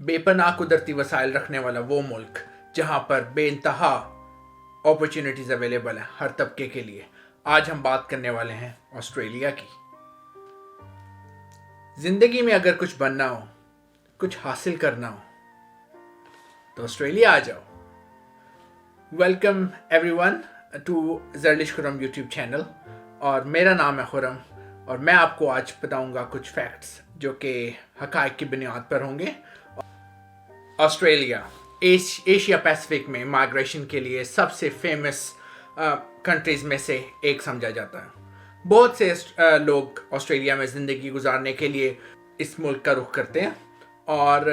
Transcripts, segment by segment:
बेपनाह कुदरती वसाइल रखने वाला वो मुल्क जहाँ पर बेइंतहा अपॉर्चुनिटीज़ अवेलेबल हैं हर तबके के लिए। आज हम बात करने वाले हैं ऑस्ट्रेलिया की। ज़िंदगी में अगर कुछ बनना हो, कुछ हासिल करना हो तो ऑस्ट्रेलिया आ जाओ। वेलकम एवरीवन टू जर्लिश खुरम यूट्यूब चैनल, और मेरा नाम है खुरम, और मैं आपको आज बताऊंगा कुछ फैक्ट्स जो कि हक़ाइक़ की बुनियाद पर होंगे। ऑस्ट्रेलिया एशिया पैसिफिक में माइग्रेशन के लिए सबसे फेमस कंट्रीज़ में से एक समझा जाता है। बहुत से लोग ऑस्ट्रेलिया में ज़िंदगी गुजारने के लिए इस मुल्क का रुख करते हैं और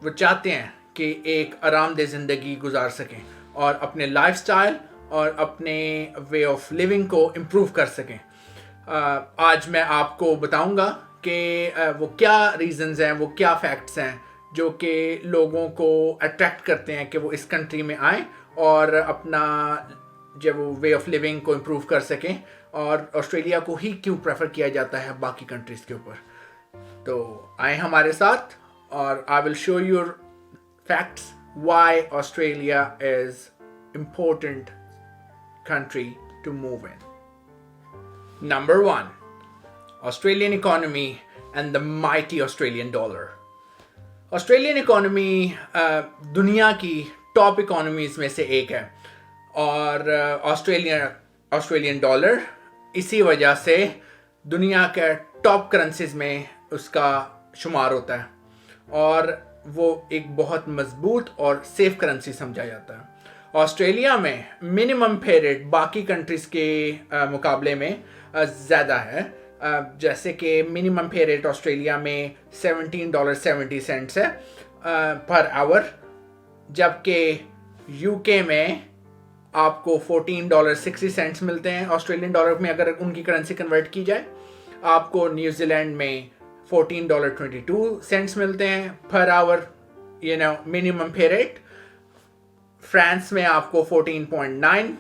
वो चाहते हैं कि एक आरामदेह ज़िंदगी गुजार सकें और अपने लाइफस्टाइल और अपने वे ऑफ लिविंग को इम्प्रूव कर सकें। आज मैं आपको बताऊंगा कि वो क्या रीज़न्स हैं, वो क्या फैक्ट्स हैं जो कि लोगों को अट्रैक्ट करते हैं कि वो इस कंट्री में आएँ और अपना जब वो वे ऑफ लिविंग को इम्प्रूव कर सकें, और ऑस्ट्रेलिया को ही क्यों प्रेफर किया जाता है बाकी कंट्रीज़ के ऊपर। तो आए हमारे साथ और I will show you facts why Australia is important country to move in. Number 1, Australian economy and the mighty Australian dollar. Australian economy दुनिया की टॉप इकोनॉमीज में से एक है, और ऑस्ट्रेलियन डॉलर इसी वजह से दुनिया के टॉप करेंसीज में उसका शुमार होता है, और वो एक बहुत मजबूत और सेफ करेंसी समझा जाता है। ऑस्ट्रेलिया में मिनिमम पे रेट बाकी कंट्रीज़ के मुकाबले में ज़्यादा है। जैसे कि मिनिमम पे रेट ऑस्ट्रेलिया में $17.70 है पर आवर, जबकि यूके में आपको $14.60 मिलते हैं ऑस्ट्रेलियन डॉलर में अगर उनकी करेंसी कन्वर्ट की जाए। आपको न्यूजीलैंड में $14.22 मिलते हैं per hour, minimum pay rate. France में आपको 14.9,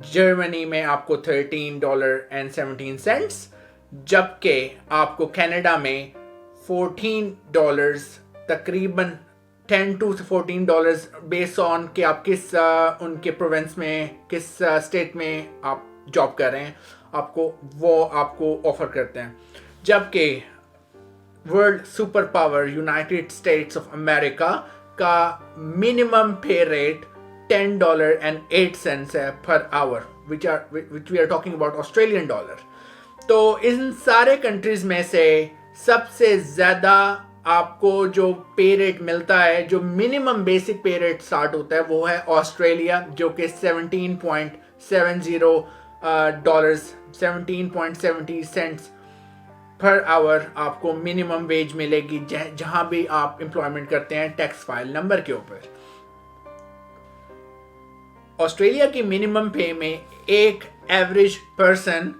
जर्मनी में आपको $13.17, जबकि आपको कनाडा में $14, तकरीबन $10 to $14 बेस ऑन कि आप किस उनके प्रोविंस में, किस स्टेट में आप जॉब कर रहे हैं, आपको ऑफर करते हैं। जबकि world super power United States of America का मिनिमम पे रेट $10.08 है per hour, which we are talking about Australian dollar. तो इन सारे कंट्रीज में से सबसे ज़्यादा आपको जो पे रेट मिलता है, जो मिनिमम बेसिक पे रेट स्टार्ट होता है, वो है ऑस्ट्रेलिया, जो कि $17.70 पर आवर आपको मिनिमम वेज मिलेगी जहां भी आप एम्प्लॉयमेंट करते हैं टैक्स फाइल नंबर के ऊपर। ऑस्ट्रेलिया की मिनिमम पे में एक एवरेज पर्सन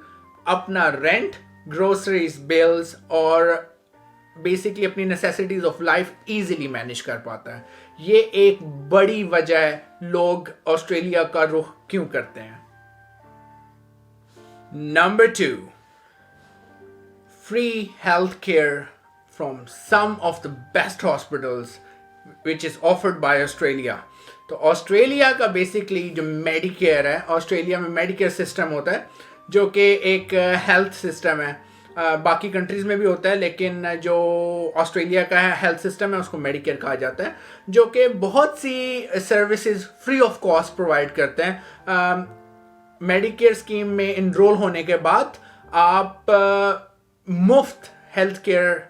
अपना रेंट, ग्रोसरीज, बिल्स और बेसिकली अपनी necessities of life easily manage कर पाता है। ये एक बड़ी वजह है लोग ऑस्ट्रेलिया का रुख क्यों करते हैं। Number 2, free healthcare from some of the best hospitals which is offered by Australia. तो ऑस्ट्रेलिया का बेसिकली जो मेडिकेयर है, ऑस्ट्रेलिया में मेडिकेयर सिस्टम होता है जो कि एक हेल्थ सिस्टम है। बाकी कंट्रीज़ में भी होता है, लेकिन जो ऑस्ट्रेलिया का हेल्थ सिस्टम है उसको मेडिकेयर कहा जाता है, जो कि बहुत सी services free of cost provide करते हैं। मेडिकेयर स्कीम में इनरोल होने के बाद आप मुफ्त हेल्थ केयर,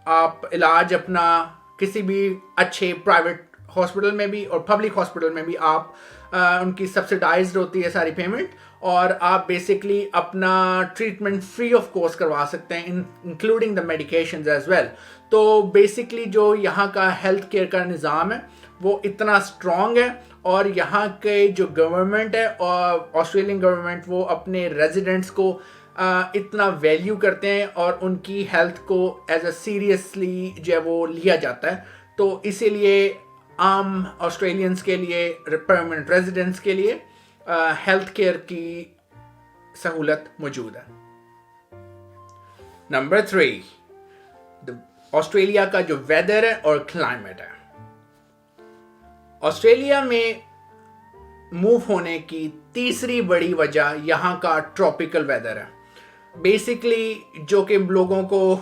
आप इलाज अपना किसी भी अच्छे प्राइवेट हॉस्पिटल में भी और पब्लिक हॉस्पिटल में भी आप उनकी सब्सिडाइज्ड होती है सारी पेमेंट, और आप बेसिकली अपना ट्रीटमेंट फ्री ऑफ कॉस्ट करवा सकते हैं, including the medications as well. तो बेसिकली जो यहाँ का हेल्थ केयर का निज़ाम है वो इतना स्ट्रॉन्ग है, और यहाँ के जो गवर्नमेंट है और ऑस्ट्रेलियन गवर्नमेंट, वो अपने रेजिडेंट्स को इतना वैल्यू करते हैं और उनकी हेल्थ को एज अ सीरियसली जो है वो लिया जाता है। तो इसीलिए आम ऑस्ट्रेलियंस के लिए, परमानेंट रेजिडेंट्स के लिए हेल्थ केयर की सहूलत मौजूद है। नंबर 3, the ऑस्ट्रेलिया का जो वेदर है और क्लाइमेट है। ऑस्ट्रेलिया में मूव होने की तीसरी बड़ी वजह यहाँ का ट्रॉपिकल वेदर है, बेसिकली जो कि लोगों को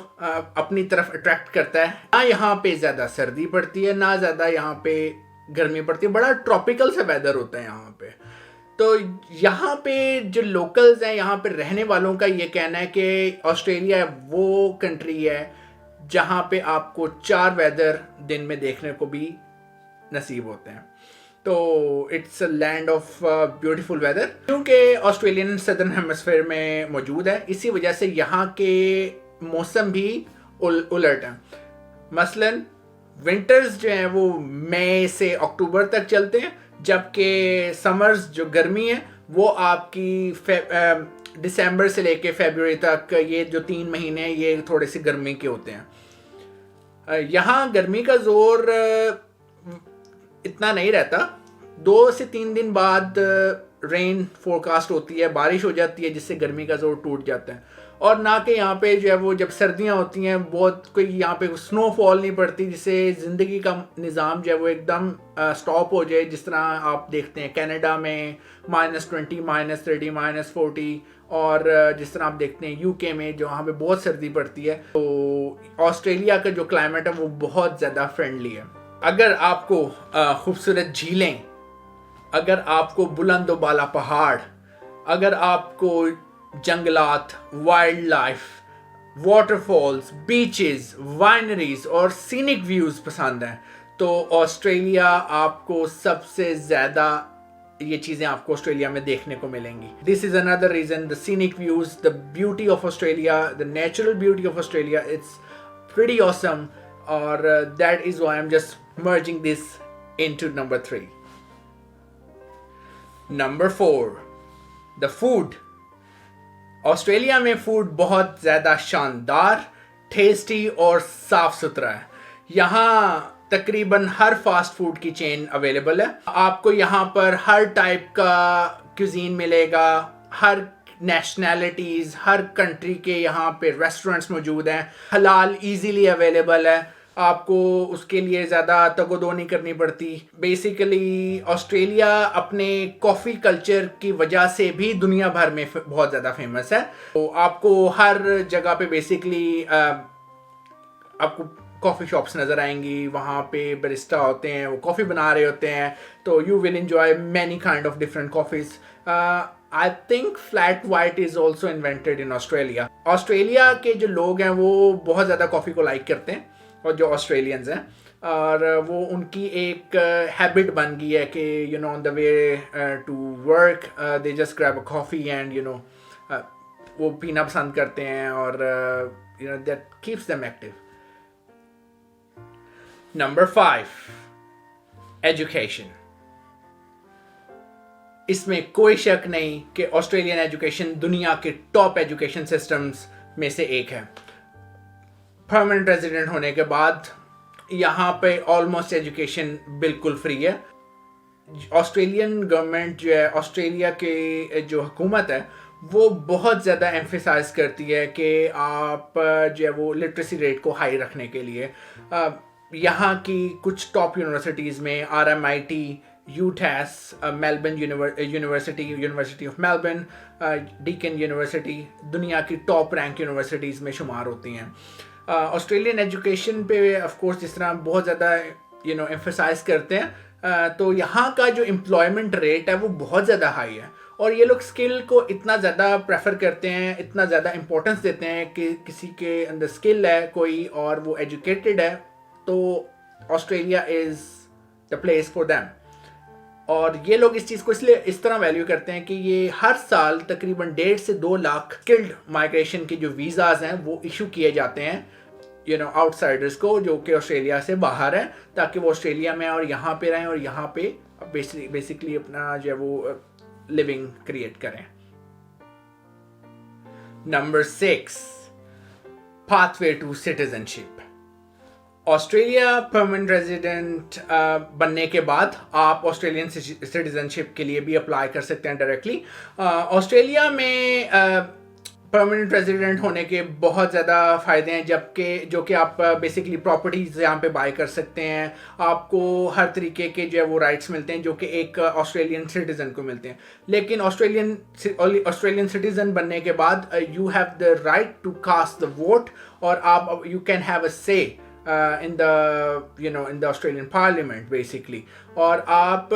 अपनी तरफ अट्रैक्ट करता है। ना यहाँ पे ज़्यादा सर्दी पड़ती है, ना ज़्यादा यहाँ पे गर्मी पड़ती है, बड़ा ट्रॉपिकल सा वेदर होता है यहाँ पे। तो यहाँ पे जो लोकल्स हैं, यहाँ पे रहने वालों का ये कहना है कि ऑस्ट्रेलिया वो कंट्री है जहाँ पे आपको 4 वेदर दिन में देखने को भी नसीब होते हैं। तो it's a land of beautiful weather. क्योंकि ऑस्ट्रेलियन सदर्न हेमिस्फीयर में मौजूद है, इसी वजह से यहाँ के मौसम भी उलट हैं। मसलन विंटर्स जो हैं वो मई से अक्टूबर तक चलते हैं, जबकि समर्स जो गर्मी है वो आपकी दिसंबर से लेके फरवरी तक, ये जो 3 महीने हैं ये थोड़े से गर्मी के होते हैं। यहाँ गर्मी का जोर इतना नहीं रहता, 2 से 3 दिन बाद रेन फोरकास्ट होती है, बारिश हो जाती है, जिससे गर्मी का जोर टूट जाता है। और ना कि यहाँ पे जो है वो जब सर्दियाँ होती हैं बहुत कोई यहाँ पे स्नोफॉल नहीं पड़ती, जिससे ज़िंदगी का निज़ाम जो है वो एकदम स्टॉप हो जाए। जिस तरह आप देखते हैं कनाडा में -20, -30, -40, और जिस तरह आप देखते हैं यूके में जो वहाँ पे बहुत सर्दी पड़ती है। तो ऑस्ट्रेलिया का जो क्लाइमेट है वो बहुत ज़्यादा फ्रेंडली है। अगर आपको खूबसूरत झीलें, अगर आपको बुलंद बाला पहाड़, अगर आपको जंगलात, वाइल्ड लाइफ, वाटरफॉल्स, बीचेस, वाइनरीज और सीनिक व्यूज़ पसंद हैं, तो ऑस्ट्रेलिया आपको सबसे ज़्यादा ये चीज़ें आपको ऑस्ट्रेलिया में देखने को मिलेंगी। This is another reason, the scenic views, the beauty of Australia, the natural beauty of Australia, it's pretty awesome, और that is why I am just merging this into number 3. Number 4, the food. Australia में food बहुत ज़्यादा शानदार, tasty और साफ सुथरा है। यहाँ तकरीबन हर फास्ट फूड की चेन अवेलेबल है। आपको यहाँ पर हर टाइप का क्यूजीन मिलेगा, हर नेशनैलिटीज़, हर कंट्री के यहाँ पे रेस्टोरेंट्स मौजूद हैं। हलाल इजीली अवेलेबल है, आपको उसके लिए ज़्यादा तगोदो नहीं करनी पड़ती। बेसिकली ऑस्ट्रेलिया अपने कॉफ़ी कल्चर की वजह से भी दुनिया भर में बहुत ज़्यादा फेमस है। तो आपको हर जगह पे बेसिकली आपको कॉफ़ी शॉप्स नज़र आएंगी, वहाँ पे बरिस्टा होते हैं, वो कॉफ़ी बना रहे होते हैं। तो you will enjoy many kind of different coffees. I think flat white is also invented in Australia. Australia के जो लोग हैं वो बहुत ज़्यादा कॉफ़ी को लाइक करते हैं, और जो ऑस्ट्रेलियंस हैं, और वो उनकी एक हैबिट बन गई है कि you know on the way to work they just grab a coffee and you know वो पीना पसंद करते हैं, और you know that keeps them active. Number 5, education. इसमें कोई शक नहीं कि ऑस्ट्रेलियन एजुकेशन दुनिया के टॉप एजुकेशन सिस्टम्स में से एक है। परमानेंट रेजिडेंट होने के बाद यहाँ पे ऑलमोस्ट एजुकेशन बिल्कुल फ्री है। ऑस्ट्रेलियन गवर्नमेंट जो है, ऑस्ट्रेलिया के जो हुकूमत है, वो बहुत ज़्यादा एम्फेसाइज करती है कि आप जो है वो लिटरेसी रेट को हाई रखने के लिए यहाँ की कुछ टॉप यूनिवर्सिटीज़ में RMIT, UTAS, Melbourne university of Melbourne, Deakin university दुनिया की टॉप रैंक यूनिवर्सिटीज़ में शुमार होती हैं। ऑस्ट्रेलियन एजुकेशन पे ऑफ कोर्स जिस तरह बहुत ज़्यादा यू नो एम्फेसाइज करते हैं, तो यहाँ का जो एम्प्लॉयमेंट रेट है वो बहुत ज़्यादा हाई है, और ये लोग स्किल को इतना ज़्यादा प्रेफर करते हैं, इतना ज़्यादा इंपॉर्टेंस देते हैं कि किसी के अंदर स्किल है कोई और वो एजुकेटेड है, तो Australia is the place for them. और ये लोग इस चीज़ को इसलिए इस तरह वैल्यू करते हैं कि ये हर साल तकरीबन 1.5 से 2 लाख स्किल्ड माइग्रेशन के जो वीज़ाज़ हैं वो इशू किए जाते हैं यू नो आउटसाइडर्स को, जो कि ऑस्ट्रेलिया से बाहर हैं, ताकि वो ऑस्ट्रेलिया में और यहाँ पे रहें और यहाँ पे बेसिकली अपना जो है वो लिविंग क्रिएट करें। Number 6, pathway to citizenship. Australia permanent resident बनने के बाद आप ऑस्ट्रेलियन सिटीजनशिप के लिए भी अप्लाई कर सकते हैं डायरेक्टली। ऑस्ट्रेलिया में परमानेंट रेजिडेंट होने के बहुत ज़्यादा फ़ायदे हैं, जबकि जो कि आप बेसिकली प्रॉपर्टीज़ यहाँ पे बाय कर सकते हैं, आपको हर तरीके के जो है वो राइट्स मिलते हैं जो कि एक ऑस्ट्रेलियन सिटीज़न को मिलते हैं. लेकिन ऑस्ट्रेलियन सिटीज़न बनने के बाद you have the right to cast the vote, और आप यू कैन हैव अ से in the Australian Parliament basically. और आप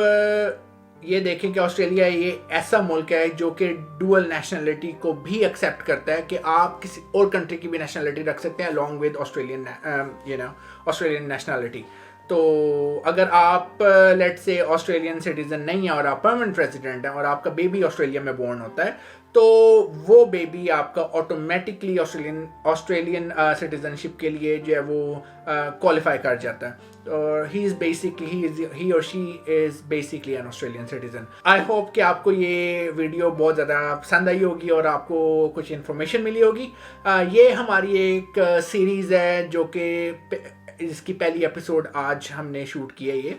ये देखें कि ऑस्ट्रेलिया ये ऐसा मुल्क है जो कि डुअल नेशनलिटी को भी एक्सेप्ट करता है कि आप किसी और कंट्री की भी नेशनलिटी रख सकते हैं अलॉन्ग विद ऑस्ट्रेलियन नेशनलिटी. तो अगर आप लेट्स से ऑस्ट्रेलियन सिटीज़न नहीं है और आप परमानेंट रेजिडेंट हैं और आपका बेबी ऑस्ट्रेलिया में बोर्न होता है, तो वो बेबी आपका ऑटोमेटिकली ऑस्ट्रेलियन सिटीजनशिप के लिए जो है वो क्वालिफाई कर जाता है. और ही और she is basically an Australian citizen. I hope कि आपको ये वीडियो बहुत ज़्यादा पसंद आई होगी और आपको कुछ इन्फॉर्मेशन मिली होगी. ये हमारी एक सीरीज़ है जो कि इसकी पहली एपिसोड आज हमने शूट की है ये,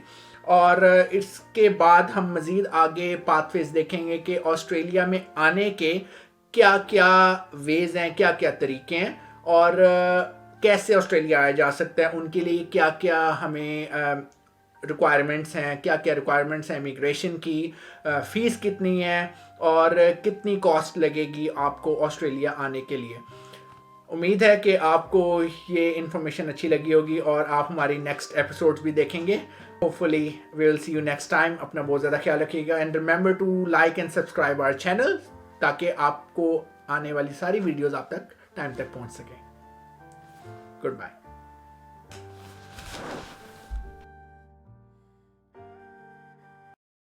और इसके बाद हम मज़ीद आगे पाथवेज देखेंगे कि ऑस्ट्रेलिया में आने के क्या क्या वेज़ हैं, क्या क्या तरीके हैं, और कैसे ऑस्ट्रेलिया आया जा सकता है. उनके लिए क्या क्या हमें रिक्वायरमेंट्स हैं, क्या क्या रिक्वायरमेंट्स हैं इमिग्रेशन की, फ़ीस कितनी है और कितनी कॉस्ट लगेगी आपको ऑस्ट्रेलिया आने के लिए. उम्मीद है कि आपको ये इन्फॉर्मेशन अच्छी लगी होगी और आप हमारी नेक्स्ट एपिसोड्स भी देखेंगे. Hopefully we will see you next time. अपना बहुत ज़्यादा ख्याल रखिएगा, and remember to like and subscribe our channel ताकि आपको आने वाली सारी वीडियोस आप तक टाइम तक पहुंच सकें. Goodbye.